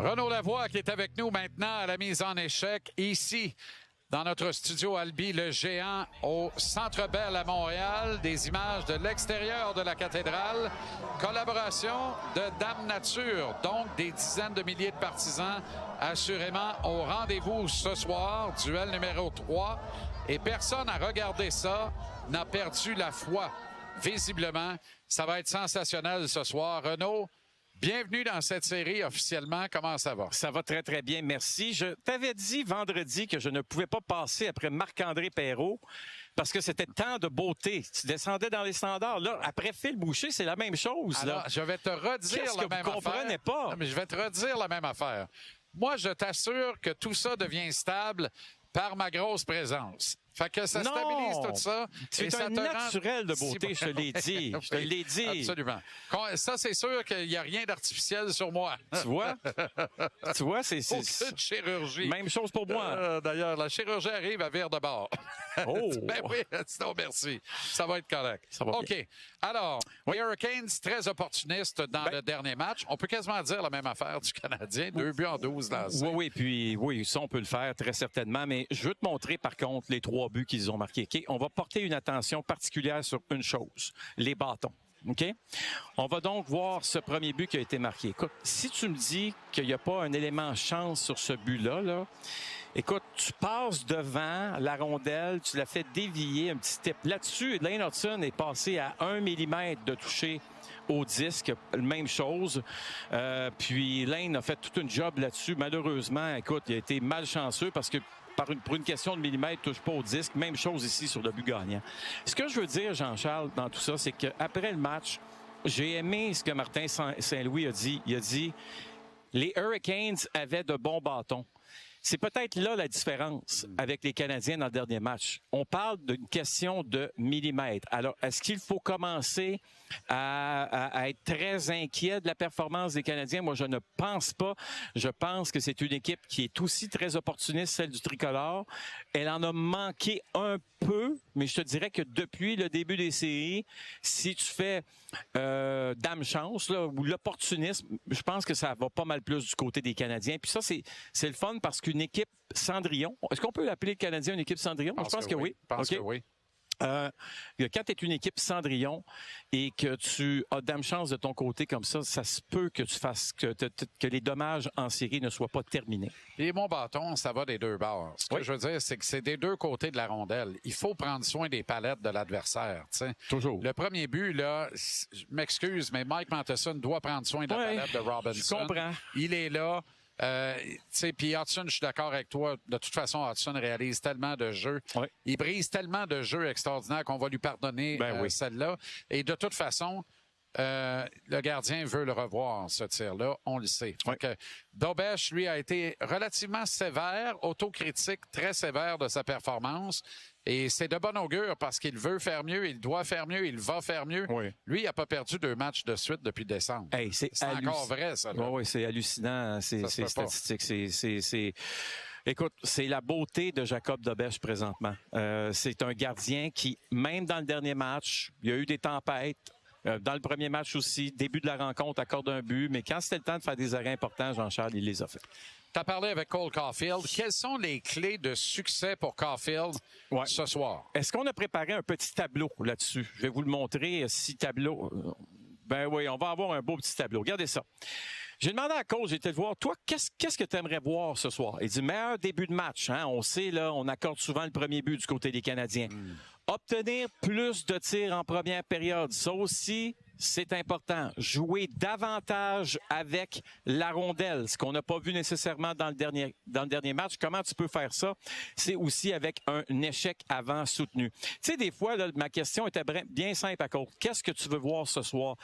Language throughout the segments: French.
Renaud Lavoie qui est avec nous maintenant à la mise en échec ici dans notre studio Albi le Géant au Centre Bell à Montréal. Des images de l'extérieur de la cathédrale. Collaboration de Dame Nature. Donc des dizaines de milliers de partisans assurément au rendez-vous ce soir. Duel numéro 3. Et personne à regarder ça n'a perdu la foi. Visiblement, ça va être sensationnel ce soir. Renaud, bienvenue dans cette série officiellement. Comment ça va? Ça va très, très bien, merci. Je t'avais dit vendredi que je ne pouvais pas passer après Marc-André Perreault parce que c'était tant de beauté. Tu descendais dans les standards. Là, après Phil Boucher, c'est la même chose. Alors, là. je vais te redire Qu'est-ce la que même vous affaire. comprenez pas? Non, mais je vais te redire la même affaire. Moi, je t'assure que tout ça devient stable par ma grosse présence. Fait que ça stabilise tout ça. Tu es un naturel de beauté, je te l'ai dit. Je te l'ai dit. Absolument. Ça, c'est sûr qu'il n'y a rien d'artificiel sur moi. Tu vois? Tu vois, c'est... Aucune chirurgie. Même chose pour moi. D'ailleurs, la chirurgie arrive à vire de bord. Oh! Ben oui, sinon, merci. Ça va être correct. Ça va OK. bien. Alors, les Hurricanes, très opportunistes dans le dernier match. On peut quasiment dire la même affaire du Canadien. 2 buts en 12 lancés. Oui, ça, on peut le faire très certainement. Mais je veux te montrer, par contre, les 3 buts qu'ils ont marqués. Okay? On va porter une attention particulière sur une chose, les bâtons. OK? On va donc voir ce premier but qui a été marqué. Écoute, si tu me dis qu'il n'y a pas un élément chance sur ce but-là, là, écoute, tu passes devant la rondelle, tu la fais dévier un petit tip. Là-dessus, Lane Hudson est passé à 1 millimètre de toucher au disque, même chose. Puis Lane a fait toute une job là-dessus. Malheureusement, écoute, il a été malchanceux parce que pour une question de millimètre, touche pas au disque. Même chose ici sur le but gagnant. Ce que je veux dire, Jean-Charles, dans tout ça, c'est qu'après le match, j'ai aimé ce que Martin Saint-Louis a dit. Il a dit, les Hurricanes avaient de bons bâtons. C'est peut-être là la différence avec les Canadiens dans le dernier match. On parle d'une question de millimètres. Alors, est-ce qu'il faut commencer à être très inquiet de la performance des Canadiens? Moi, je ne pense pas. Je pense que c'est une équipe qui est aussi très opportuniste, celle du tricolore. Elle en a manqué un peu, mais je te dirais que depuis le début des séries, si tu fais dame chance là, ou l'opportunisme, je pense que ça va pas mal plus du côté des Canadiens. Puis ça, c'est le fun parce qu'une équipe Cendrillon, est-ce qu'on peut appeler le Canadien une équipe Cendrillon? Je pense que oui. Je pense que oui. Quand tu es une équipe Cendrillon et que tu as dame chance de ton côté comme ça se peut que tu fasses que les dommages en série ne soient pas terminés. Et mon bâton, ça va des deux bords. Ce que je veux dire, c'est que c'est des deux côtés de la rondelle. Il faut prendre soin des palettes de l'adversaire. T'sais. Toujours. Le premier but, là, je m'excuse, mais Mike Matheson doit prendre soin de la palette de Robinson. Je comprends. Il est là. Puis Hudson, je suis d'accord avec toi. De toute façon, Hudson réalise tellement de jeux. Oui. Il brise tellement de jeux extraordinaires qu'on va lui pardonner celle-là. Et de toute façon, le gardien veut le revoir, ce tir-là. On le sait. Oui. Dobesch, lui, a été relativement sévère, autocritique, très sévère de sa performance. Et c'est de bon augure parce qu'il veut faire mieux, il doit faire mieux, il va faire mieux. Oui. Lui, il n'a pas perdu 2 matchs de suite depuis décembre. Hey, c'est encore vrai, ça. Oui, c'est hallucinant, ces statistiques. Écoute, c'est la beauté de Jacob Dobesch présentement. C'est un gardien qui, même dans le dernier match, il y a eu des tempêtes. Dans le premier match aussi, début de la rencontre, accorde un but, mais quand c'était le temps de faire des arrêts importants, Jean-Charles, il les a fait. Tu as parlé avec Cole Caulfield. Quelles sont les clés de succès pour Caulfield ce soir? Est-ce qu'on a préparé un petit tableau là-dessus? Je vais vous le montrer, 6 tableaux. Ben oui, on va avoir un beau petit tableau. Regardez ça. J'ai demandé à Cole, j'ai été le voir, toi, qu'est-ce que tu aimerais voir ce soir? Il dit, meilleur début de match. Hein? On sait, là, on accorde souvent le premier but du côté des Canadiens. Obtenir plus de tirs en première période. Ça aussi, c'est important. Jouer davantage avec la rondelle, ce qu'on n'a pas vu nécessairement dans le dernier match. Comment tu peux faire ça? C'est aussi avec un échec avant soutenu. Tu sais, des fois, là, ma question était bien simple à Cole. Qu'est-ce que tu veux voir ce soir?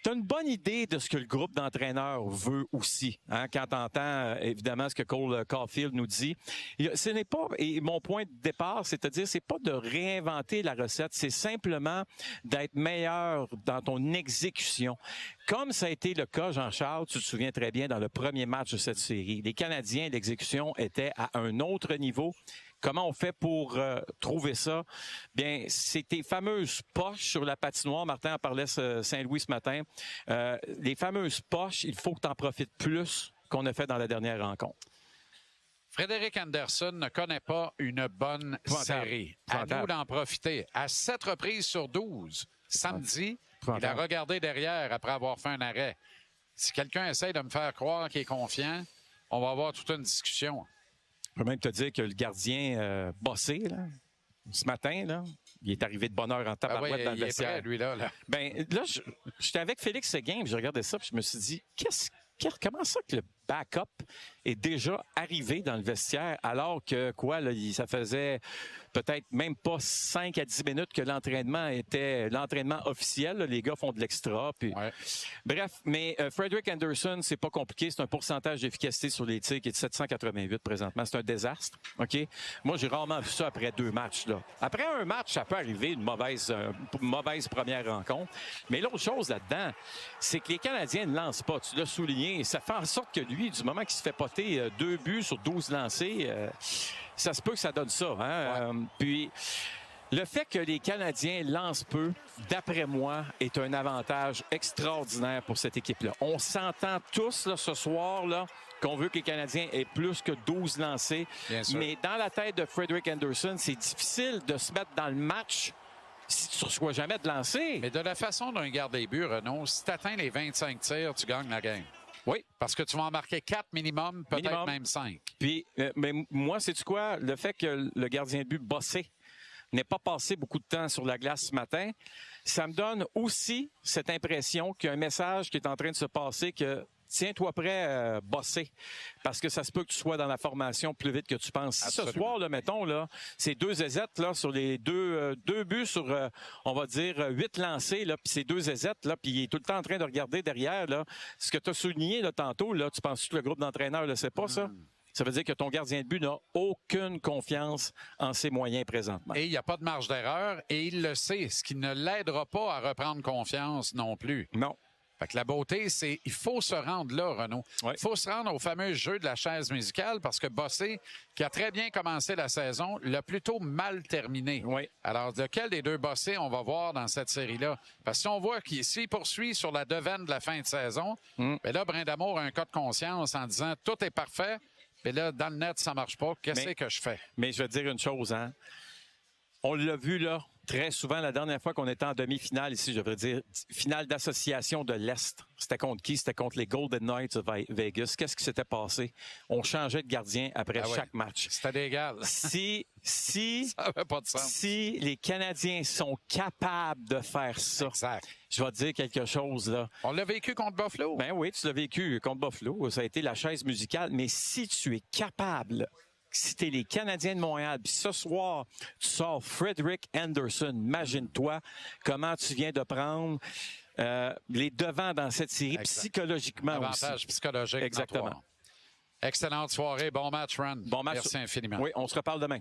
Tu as une bonne idée de ce que le groupe d'entraîneurs veut aussi, hein, quand tu entends évidemment ce que Cole Caulfield nous dit. Ce n'est pas, et mon point de départ, c'est-à-dire, c'est pas de réinventer la recette, c'est simplement d'être meilleur dans ton exécution. Comme ça a été le cas, Jean-Charles, tu te souviens très bien, dans le premier match de cette série. Les Canadiens, l'exécution était à un autre niveau. Comment on fait pour trouver ça? Bien, c'est tes fameuses poches sur la patinoire. Martin en parlait Saint-Louis ce matin. Les fameuses poches, il faut que tu en profites plus qu'on a fait dans la dernière rencontre. Frédéric Anderson ne connaît pas une bonne série. À nous d'en profiter. À 7 reprises sur 12, samedi, il a regardé derrière après avoir fait un arrêt. Si quelqu'un essaie de me faire croire qu'il est confiant, on va avoir toute une discussion. Je peux même te dire que le gardien bossé, là, ce matin, là, il est arrivé de bonne heure en tabarouette dans le vestiaire. Il est prêt, lui, là. Ben, là, j'étais avec Félix Séguin, puis je regardais ça, puis je me suis dit, comment ça que le backup est déjà arrivé dans le vestiaire alors que, ça faisait peut-être même pas 5 à 10 minutes que l'entraînement était l'entraînement officiel. Là, les gars font de l'extra. Puis... Ouais. Bref, mais Frederick Anderson, c'est pas compliqué. C'est un pourcentage d'efficacité sur les tirs qui est de 788 présentement. C'est un désastre. OK? Moi, j'ai rarement vu ça après 2 matchs. Là. Après un match, ça peut arriver une mauvaise première rencontre. Mais l'autre chose là-dedans, c'est que les Canadiens ne lancent pas. Tu l'as souligné. Ça fait en sorte que lui, du moment qu'il se fait poter 2 buts sur 12 lancés, ça se peut que ça donne ça. Hein? Ouais. Puis, le fait que les Canadiens lancent peu, d'après moi, est un avantage extraordinaire pour cette équipe-là. On s'entend tous là, ce soir là, qu'on veut que les Canadiens aient plus que 12 lancés. Mais dans la tête de Frederick Anderson, c'est difficile de se mettre dans le match si tu ne reçois jamais de lancer. Mais de la façon dont il garde les buts, Renaud, si tu atteins les 25 tirs, tu gagnes la game. Oui. Parce que tu vas en marquer 4 minimum, peut-être même 5. Puis, mais moi, sais-tu quoi? Le fait que le gardien de but bossé n'ait pas passé beaucoup de temps sur la glace ce matin, ça me donne aussi cette impression qu'il y a un message qui est en train de se passer que tiens-toi prêt, bosser, parce que ça se peut que tu sois dans la formation plus vite que tu penses. Si ce soir, là, mettons, là, c'est 2 zézettes là, sur les deux buts sur, on va dire, 8 lancés, là, puis c'est 2 zézettes, là, puis il est tout le temps en train de regarder derrière. Là. Ce que tu as souligné là, tantôt, là, tu penses que le groupe d'entraîneurs ne le sait pas, ça? Ça veut dire que ton gardien de but n'a aucune confiance en ses moyens présentement. Et il n'y a pas de marge d'erreur, et il le sait, ce qui ne l'aidera pas à reprendre confiance non plus. Non. Fait que la beauté, c'est il faut se rendre là, Renaud. Il faut se rendre au fameux jeu de la chaise musicale parce que Bossé, qui a très bien commencé la saison, l'a plutôt mal terminé. Oui. Alors, lequel des deux Bossé on va voir dans cette série-là? Parce que si on voit qu'il s'y poursuit sur la devane de la fin de saison, bien là, Brindamour a un cas de conscience en disant tout est parfait, mais là, dans le net, ça marche pas. Qu'est-ce que je fais? Mais je vais te dire une chose, hein. On l'a vu, là, très souvent, la dernière fois qu'on était en demi-finale ici, je veux dire, finale d'association de l'Est. C'était contre qui? C'était contre les Golden Knights de Vegas. Qu'est-ce qui s'était passé? On changeait de gardien après chaque match. C'était légal. Ça n'avait pas de sens. Si les Canadiens sont capables de faire ça, exact. Je vais te dire quelque chose, là. On l'a vécu contre Buffalo. Ben oui, tu l'as vécu contre Buffalo. Ça a été la chaise musicale. Mais si tu es capable... Si t'es les Canadiens de Montréal, puis ce soir, tu sors Frederick Anderson, imagine-toi comment tu viens de prendre les devants dans cette série psychologiquement aussi. Avantage psychologique. Exactement. Excellente soirée. Bon match, Ron. Bon match. Merci infiniment. Oui, on se reparle demain.